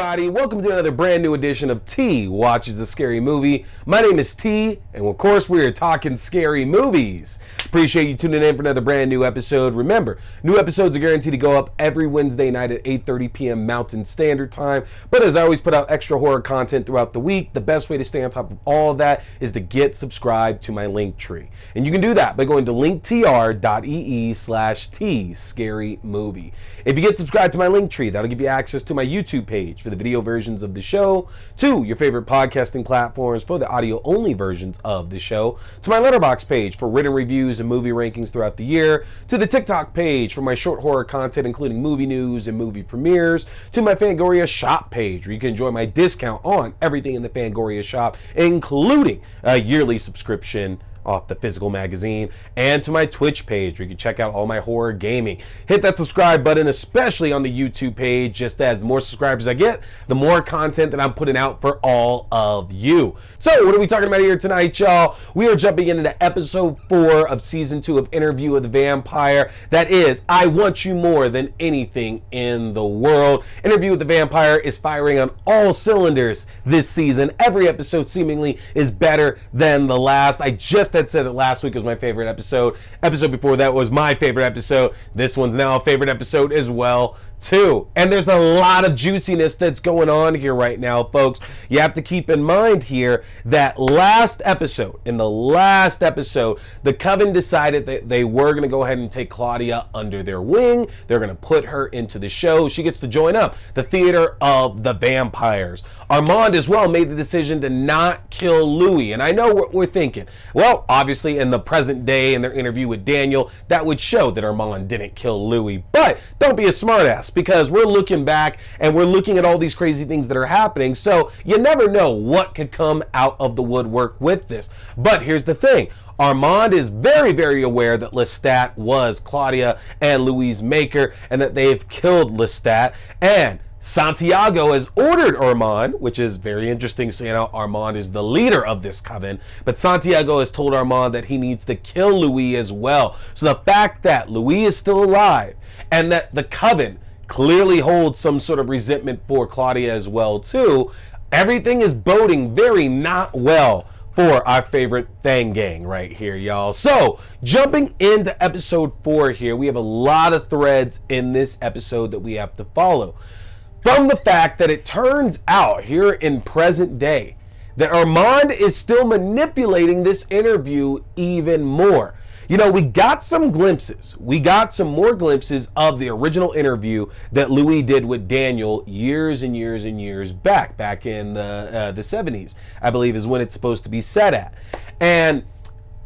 everybody? Welcome to another brand new edition of T Watches a Scary Movie. My name is T, and of course we are talking scary movies. Appreciate you tuning in for another brand new episode. Remember, new episodes are guaranteed to go up every Wednesday night at 8:30 p.m. Mountain Standard Time. But as I always put out extra horror content throughout the week, the best way to stay on top of all of that is to get subscribed to my link tree. And you can do that by going to linktr.ee/T Scary Movie. If you get subscribed to my link tree, that'll give you access to my YouTube page for the video versions of the show, to your favorite podcasting platforms for the audio-only versions of the show, to my Letterboxd page for written reviews and movie rankings throughout the year, to the TikTok page for my short horror content including movie news and movie premieres, to my Fangoria shop page where you can enjoy my discount on everything in the Fangoria shop, including a yearly subscription off the physical magazine, and to my Twitch page where you can check out all my horror gaming. Hit that subscribe button, especially on the YouTube page, just as the more subscribers I get, the more content that I'm putting out for all of you. So what are we talking about here tonight, y'all? We are jumping into episode 4 of season 2 of Interview with the Vampire. That is, I Want You More Than Anything in the World. Interview with the Vampire is firing on all cylinders this season. Every episode seemingly is better than the last. I just had said that last week was my favorite episode. Episode before that was my favorite episode. This one's now a favorite episode as well, too. And there's a lot of juiciness that's going on here right now, folks. You have to keep in mind here that in the last episode, the Coven decided that they were going to go ahead and take Claudia under their wing. They're going to put her into the show. She gets to join up the Theater of the Vampires. Armand as well made the decision to not kill Louis. And I know what we're thinking. Well, obviously in the present day in their interview with Daniel, that would show that Armand didn't kill Louis. But don't be a smartass, because we're looking back and we're looking at all these crazy things that are happening. So you never know what could come out of the woodwork with this. But here's the thing. Armand is very, very aware that Lestat was Claudia and Louis' maker and that they've killed Lestat. And Santiago has ordered Armand, which is very interesting, seeing how Armand is the leader of this coven, but Santiago has told Armand that he needs to kill Louis as well. So the fact that Louis is still alive and that the coven clearly holds some sort of resentment for Claudia as well too, everything is boding very not well for our favorite Fang Gang right here, y'all. So, jumping into episode 4 here, we have a lot of threads in this episode that we have to follow. From the fact that it turns out here in present day that Armand is still manipulating this interview even more. You know, we got some glimpses. We got some more glimpses of the original interview that Louis did with Daniel years and years and years back in the 70s, I believe is when it's supposed to be set at. And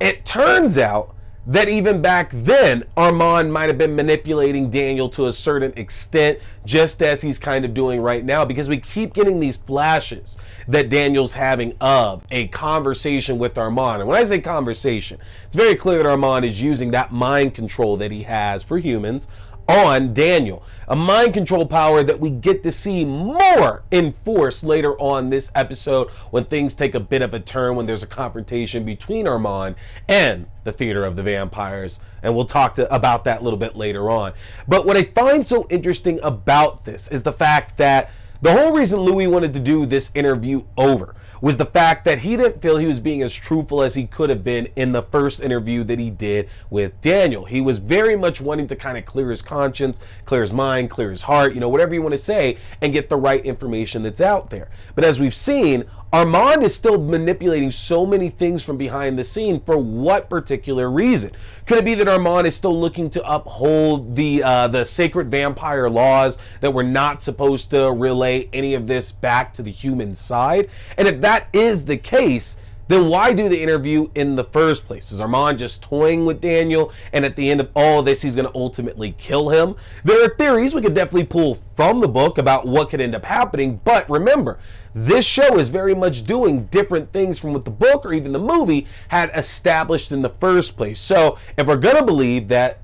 it turns out that even back then, Armand might have been manipulating Daniel to a certain extent, just as he's kind of doing right now, because we keep getting these flashes that Daniel's having of a conversation with Armand. And when I say conversation, it's very clear that Armand is using that mind control that he has for humans on Daniel. A mind control power that we get to see more in force later on this episode when things take a bit of a turn, when there's a confrontation between Armand and the Theater of the Vampires. And we'll talk about that a little bit later on. But what I find so interesting about this is the fact that the whole reason Louis wanted to do this interview over was the fact that he didn't feel he was being as truthful as he could have been in the first interview that he did with Daniel. He was very much wanting to kind of clear his conscience, clear his mind, clear his heart, you know, whatever you want to say, and get the right information that's out there. But as we've seen, Armand is still manipulating so many things from behind the scene. For what particular reason? Could it be that Armand is still looking to uphold the sacred vampire laws, that we're not supposed to relay any of this back to the human side? And if that is the case, then why do the interview in the first place? Is Armand just toying with Daniel, and at the end of all of this, he's going to ultimately kill him? There are theories we could definitely pull from the book about what could end up happening, but remember, this show is very much doing different things from what the book or even the movie had established in the first place. So if we're going to believe that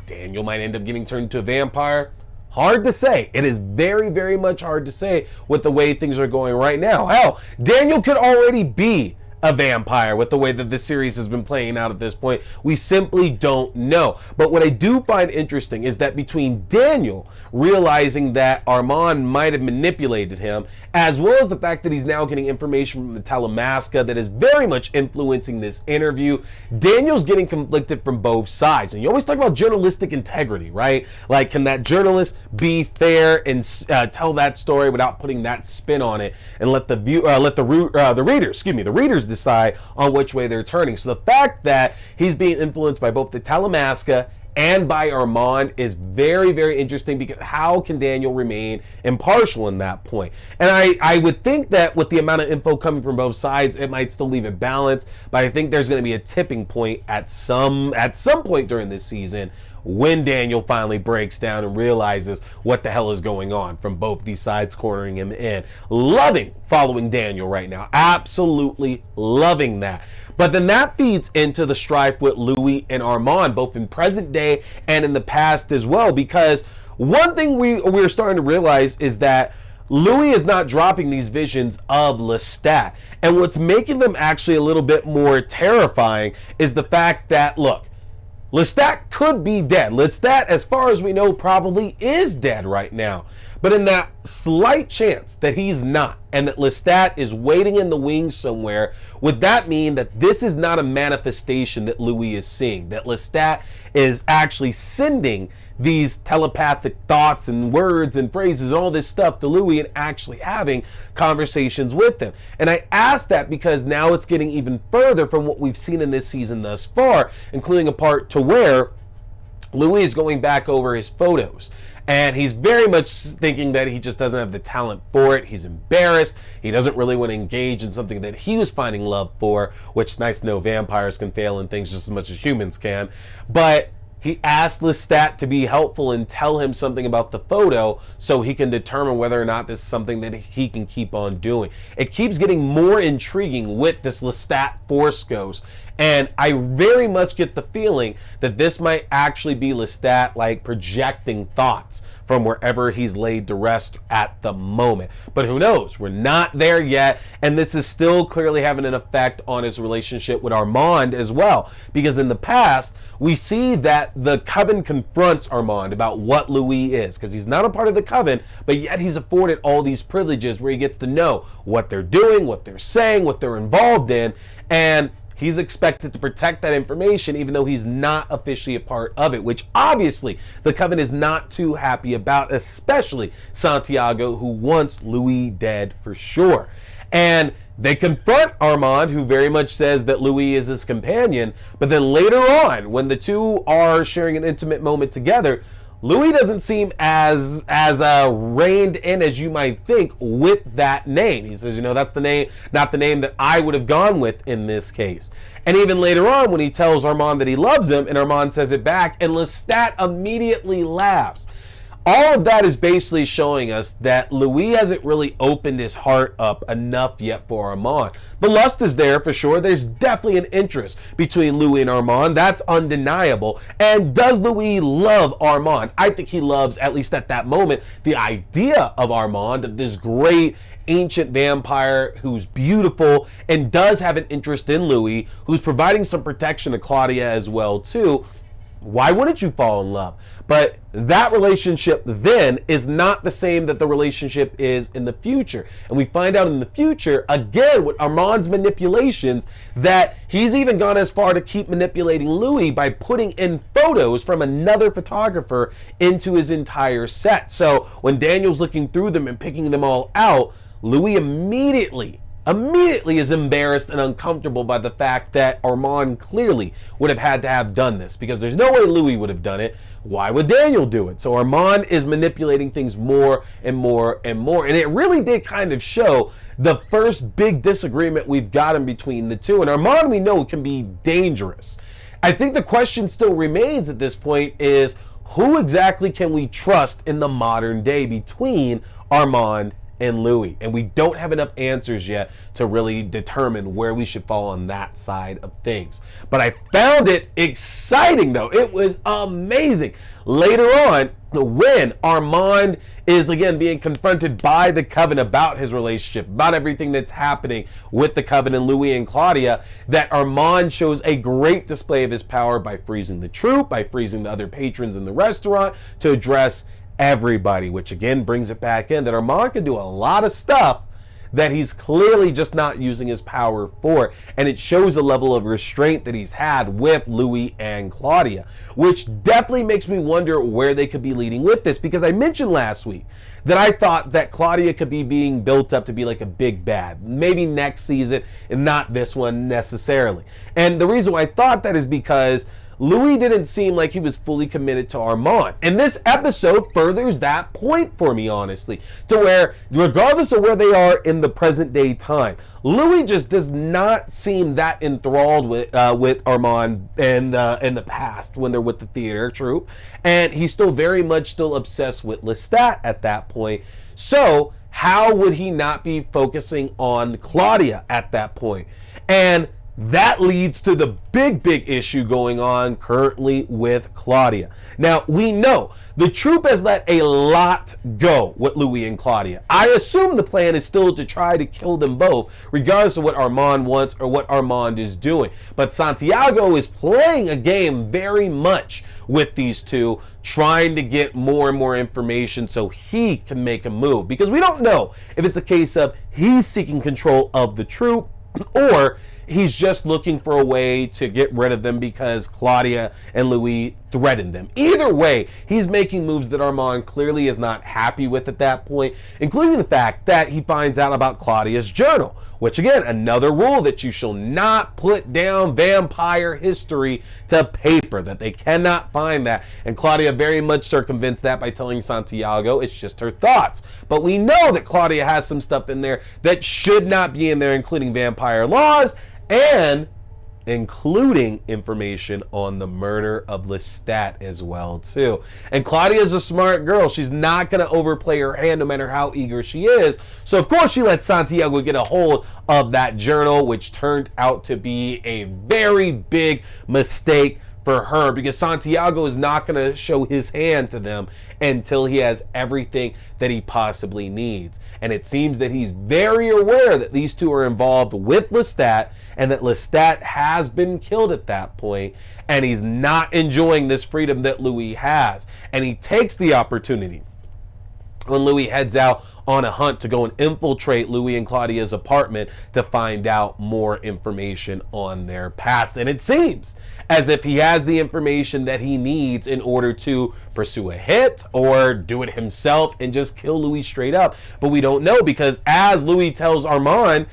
Daniel might end up getting turned into a vampire, hard to say. It is very, very much hard to say with the way things are going right now. Hell, Daniel could already be a vampire with the way that this series has been playing out at this point. We simply don't know. But what I do find interesting is that between Daniel realizing that Armand might have manipulated him, as well as the fact that he's now getting information from the Talamasca that is very much influencing this interview, Daniel's getting conflicted from both sides. And you always talk about journalistic integrity, right? Like, can that journalist be fair and tell that story without putting that spin on it, and let the readers decide on which way they're turning. So the fact that he's being influenced by both the Talamasca and by Armand is very, very interesting, because how can Daniel remain impartial in that point? And I would think that with the amount of info coming from both sides, it might still leave it balanced, but I think there's going to be a tipping point at some point during this season when Daniel finally breaks down and realizes what the hell is going on from both these sides cornering him in. Loving following Daniel right now. Absolutely loving that. But then that feeds into the strife with Louis and Armand, both in present day and in the past as well, because one thing we're starting to realize is that Louis is not dropping these visions of Lestat. And what's making them actually a little bit more terrifying is the fact that, look, Lestat could be dead. Lestat, as far as we know, probably is dead right now. But in that slight chance that he's not, and that Lestat is waiting in the wings somewhere, would that mean that this is not a manifestation that Louis is seeing? That Lestat is actually sending these telepathic thoughts and words and phrases and all this stuff to Louis, and actually having conversations with him? And I ask that because now it's getting even further from what we've seen in this season thus far, including a part to where Louis is going back over his photos. And he's very much thinking that he just doesn't have the talent for it. He's embarrassed. He doesn't really want to engage in something that he was finding love for, which is nice to know vampires can fail in things just as much as humans can. But he asked Lestat to be helpful and tell him something about the photo so he can determine whether or not this is something that he can keep on doing. It keeps getting more intriguing with this Lestat Force Ghost. And I very much get the feeling that this might actually be Lestat, like, projecting thoughts from wherever he's laid to rest at the moment. But who knows? We're not there yet, and this is still clearly having an effect on his relationship with Armand as well. Because in the past, we see that the Coven confronts Armand about what Louis is, because he's not a part of the Coven, but yet he's afforded all these privileges where he gets to know what they're doing, what they're saying, what they're involved in, and he's expected to protect that information even though he's not officially a part of it, which obviously the Coven is not too happy about, especially Santiago, who wants Louis dead for sure. And they confront Armand, who very much says that Louis is his companion, but then later on, when the two are sharing an intimate moment together, Louis doesn't seem as reined in as you might think with that name. He says, you know, that's the name, not the name that I would have gone with in this case. And even later on, when he tells Armand that he loves him, and Armand says it back, and Lestat immediately laughs. All of that is basically showing us that Louis hasn't really opened his heart up enough yet for Armand. The lust is there for sure. There's definitely an interest between Louis and Armand. That's undeniable. And does Louis love Armand? I think he loves, at least at that moment, the idea of Armand, of this great ancient vampire who's beautiful and does have an interest in Louis, who's providing some protection to Claudia as well too. Why wouldn't you fall in love? But that relationship then is not the same that the relationship is in the future. And we find out in the future, again, with Armand's manipulations, that he's even gone as far to keep manipulating Louis by putting in photos from another photographer into his entire set. So when Daniel's looking through them and picking them all out, Louis immediately is embarrassed and uncomfortable by the fact that Armand clearly would have had to have done this, because there's no way Louis would have done it. Why would Daniel do it? So Armand is manipulating things more and more and more. And it really did kind of show the first big disagreement we've gotten between the two. And Armand, we know, can be dangerous. I think the question still remains at this point is, who exactly can we trust in the modern day between Armand and Louis. And we don't have enough answers yet to really determine where we should fall on that side of things. But I found it exciting, though. It was amazing. Later on, when Armand is again being confronted by the Coven about his relationship, about everything that's happening with the Coven and Louis and Claudia, that Armand shows a great display of his power by freezing the troop, by freezing the other patrons in the restaurant to address everybody, which again brings it back in that Armand can do a lot of stuff that he's clearly just not using his power for. And it shows a level of restraint that he's had with Louis and Claudia, which definitely makes me wonder where they could be leading with this, because I mentioned last week that I thought that Claudia could be being built up to be like a big bad, maybe next season and not this one necessarily. And the reason why I thought that is because Louis didn't seem like he was fully committed to Armand. And this episode furthers that point for me, honestly, to where, regardless of where they are in the present day time, Louis just does not seem that enthralled with Armand in the past when they're with the theater troupe. And he's still very much still obsessed with Lestat at that point. So how would he not be focusing on Claudia at that point? And that leads to the big issue going on currently with Claudia. Now, we know the troupe has let a lot go with Louis and Claudia. I assume the plan is still to try to kill them both, regardless of what Armand wants or what Armand is doing. But Santiago is playing a game very much with these two, trying to get more and more information so he can make a move. Because we don't know if it's a case of he's seeking control of the troupe, or he's just looking for a way to get rid of them because Claudia and Louis threatened them. Either way, he's making moves that Armand clearly is not happy with at that point, including the fact that he finds out about Claudia's journal, which again, another rule that you shall not put down vampire history to paper, that they cannot find that. And Claudia very much circumvents that by telling Santiago it's just her thoughts. But we know that Claudia has some stuff in there that should not be in there, including vampire laws and including information on the murder of Lestat as well too. And Claudia's a smart girl. She's not going to overplay her hand no matter how eager she is. So of course she lets Santiago get a hold of that journal, which turned out to be a very big mistake for her, because Santiago is not going to show his hand to them until he has everything that he possibly needs. And it seems that he's very aware that these two are involved with Lestat, and that Lestat has been killed at that point, and he's not enjoying this freedom that Louis has. And he takes the opportunity when Louis heads out on a hunt to go and infiltrate Louis and Claudia's apartment to find out more information on their past. And it seems as if he has the information that he needs in order to pursue a hit or do it himself and just kill Louis straight up. But we don't know, because as Louis tells Armand,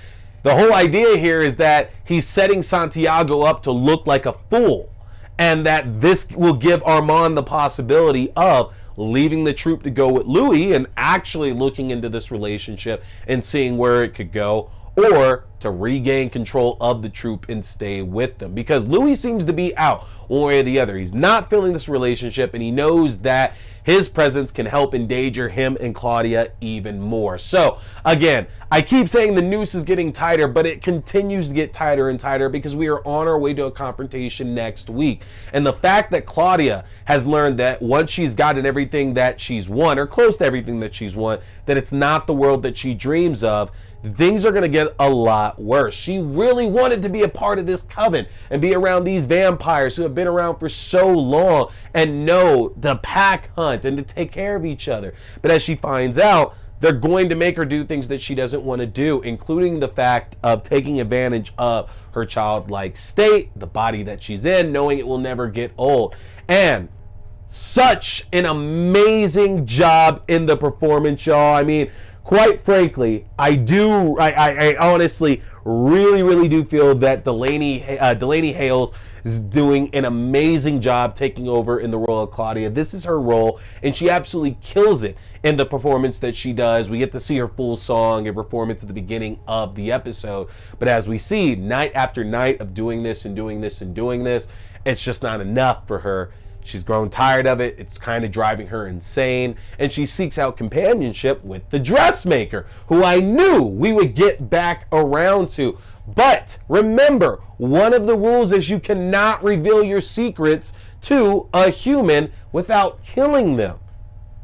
the whole idea here is that he's setting Santiago up to look like a fool, and that this will give Armand the possibility of leaving the troupe to go with Louis and actually looking into this relationship and seeing where it could go, or to regain control of the troupe and stay with them. Because Louis seems to be out one way or the other. He's not feeling this relationship, and he knows that his presence can help endanger him and Claudia even more. So again, I keep saying the noose is getting tighter, but it continues to get tighter and tighter because we are on our way to a confrontation next week. And the fact that Claudia has learned that once she's gotten everything that she's won, or close to everything that she's won, that it's not the world that she dreams of, things are going to get a lot worse. She really wanted to be a part of this coven and be around these vampires who have been around for so long and know to pack hunt and to take care of each other. But as she finds out, they're going to make her do things that she doesn't want to do, including the fact of taking advantage of her childlike state, the body that she's in, knowing it will never get old. And such an amazing job in the performance, y'all. I mean, quite frankly, I honestly really do feel that Delaney Hales is doing an amazing job taking over in the role of Claudia. This is her role, and she absolutely kills it in the performance that she does. We get to see her full song and performance at the beginning of the episode. But as we see night after night of doing this and doing this and doing this, it's just not enough for her. She's grown tired of it. It's kind of driving her insane. And she seeks out companionship with the dressmaker, who I knew we would get back around to. But remember, one of the rules is you cannot reveal your secrets to a human without killing them.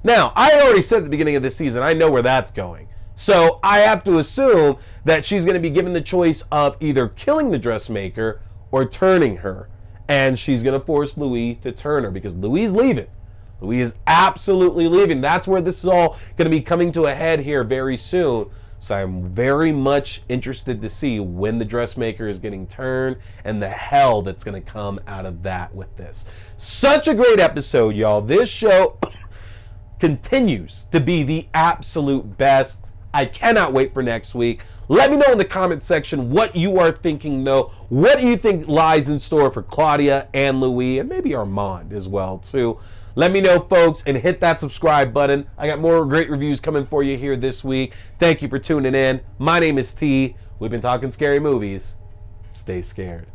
Now, I already said at the beginning of this season, I know where that's going. So I have to assume that she's going to be given the choice of either killing the dressmaker or turning her. And she's going to force Louis to turn her because Louis is leaving. Louis is absolutely leaving. That's where this is all going to be coming to a head here very soon. So I'm very much interested to see when the dressmaker is getting turned and the hell that's going to come out of that with this. Such a great episode, y'all. This show continues to be the absolute best. I cannot wait for next week. Let me know in the comment section what you are thinking, though. What do you think lies in store for Claudia and Louis, and maybe Armand as well, too? Let me know, folks, and hit that subscribe button. I got more great reviews coming for you here this week. Thank you for tuning in. My name is T. We've been talking scary movies. Stay scared.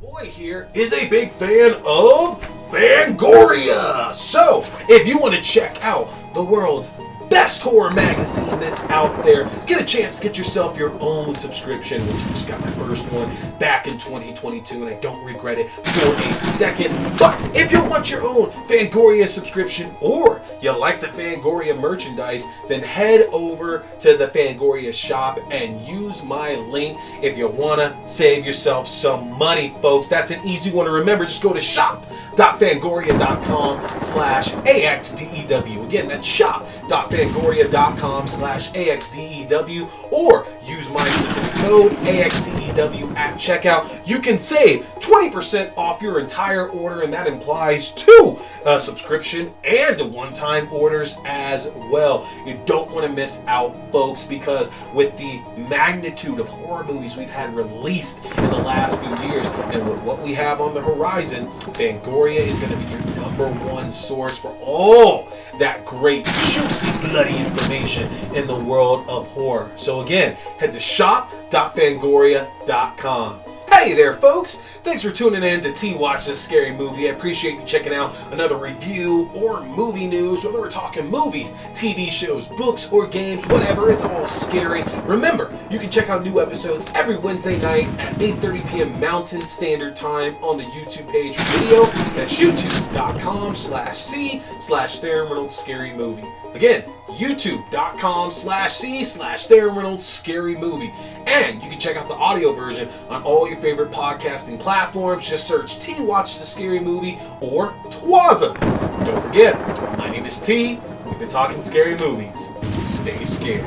Boy here is a big fan of Fangoria. So, if you want to check out the world's best horror magazine that's out there, get a chance to get yourself your own subscription, which I just got my first one back in 2022, and I don't regret it for a second. But if you want your own Fangoria subscription, or you like the Fangoria merchandise, then head over to the Fangoria shop and use my link if you want to save yourself some money, folks. That's an easy one to remember. Just go to shop.fangoria.com/AXDEW. Again, that's shop.fangoria.com/AXDEW, or use my specific code AXDEW at checkout. You can save 20% off your entire order, and that implies 2 subscription and one-time orders as well. You don't want to miss out, folks, because with the magnitude of horror movies we've had released in the last few years, and with what we have on the horizon, Fangoria is going to be your #1 source for all that great, juicy, bloody information in the world of horror. So again, head to shop.fangoria.com. Hey there, folks! Thanks for tuning in to T Watch This Scary Movie. I appreciate you checking out another review or movie news, whether we're talking movies, TV shows, books, or games, whatever, it's all scary. Remember, you can check out new episodes every Wednesday night at 8:30 p.m. Mountain Standard Time on the YouTube page for video. That's youtube.com/C/Theron Reynolds Scary Movie. Again, youtube.com/C/Theron Reynolds Scary Movie. And you can check out the audio version on all your favorite podcasting platforms. Just search T Watch the Scary Movie or TWASM. Don't forget, my name is T. We've been talking scary movies. Stay scared.